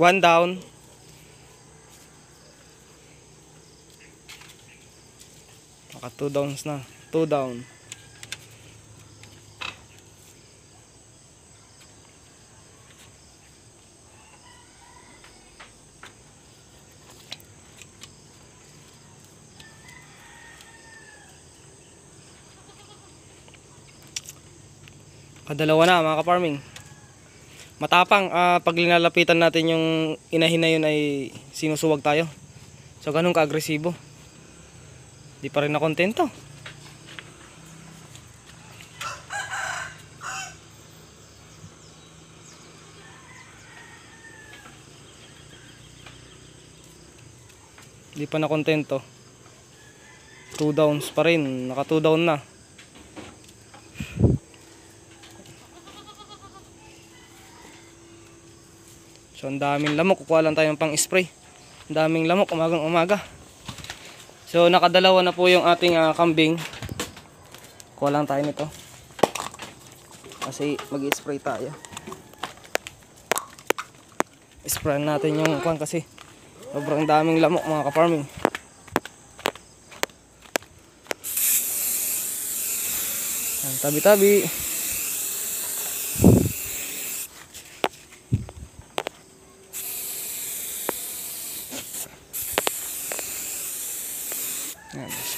One down. Naka 2 downs na. 2 down. Kadalawa na mga ka-farming. Matapang pag linalapitan natin yung inahin na yun ay sinusuwag tayo. So ganun ka-agresibo. Di pa rin na kontento. Di pa na kontento. 2 downs pa rin. Naka 2 down na. So ang daming lamok, kukuha lang tayo ng pang spray. Ang daming lamok umagang umaga. So nakadalawa na po yung ating kambing. Kuha lang tayo nito. Kasi mag-spray tayo. Spray natin yung kwan kasi sobrang daming lamok mga ka-farming. Tabi-tabi.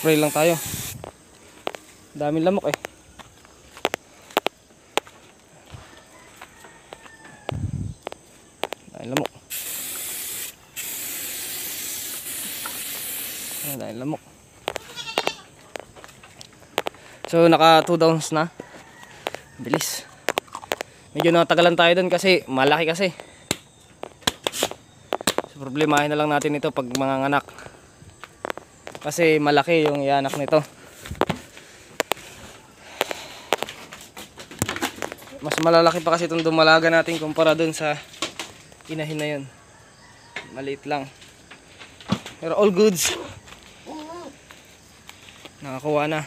Spray lang tayo. Daming lamok eh. Daming lamok. Daming lamok. So naka 2 downs na. Bilis. Medyo natagalan tayo dun kasi malaki kasi. So problemahin na lang natin ito pag mga anak. Kasi malaki yung ianak nito. Mas malalaki pa kasi itong dumalaga natin kumpara dun sa inahin na yun. Maliit lang. Pero all goods. Nakakuha na.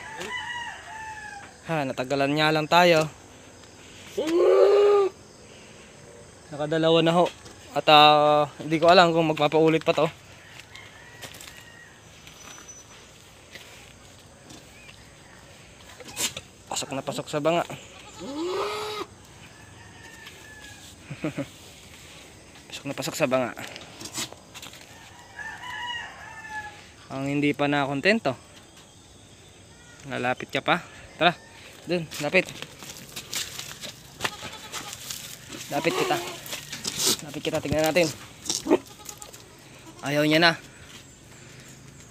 Ha, natagalan niya lang tayo. Nakadalawa na ho. At hindi ko alam kung magpapaulit pa to. Pasok na pasok sa banga. Pasok na pasok sa banga. Ang hindi pa na kontento. Lalapit ka pa. Tara, dun, lapit. Lapit kita. Lapit kita, tingnan natin. Ayaw niya na.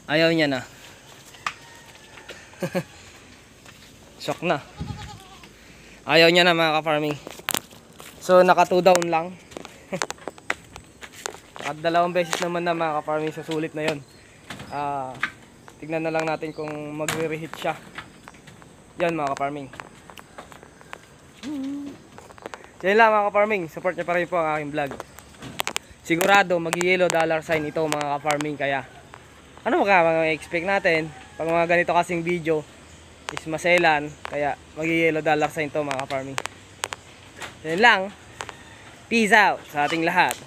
Ayaw niya na. Shock na. Ayaw niya na mga ka-farming. So naka 2 down lang. At 2 beses naman na mga ka-farming sa sulit na yon. Tignan na lang natin kung magre-reheat siya. Yan mga ka-farming. So yun lang mga ka-farming. Support niyo pa rin po ang aking vlog. Sigurado mag-yellow dollar sign ito mga ka-farming. Kaya ano mga expect natin pag mga ganito kasing video is maselan, kaya mag-yellow dollar sign to mga ka-farming. Yan lang. Peace out sa ating lahat.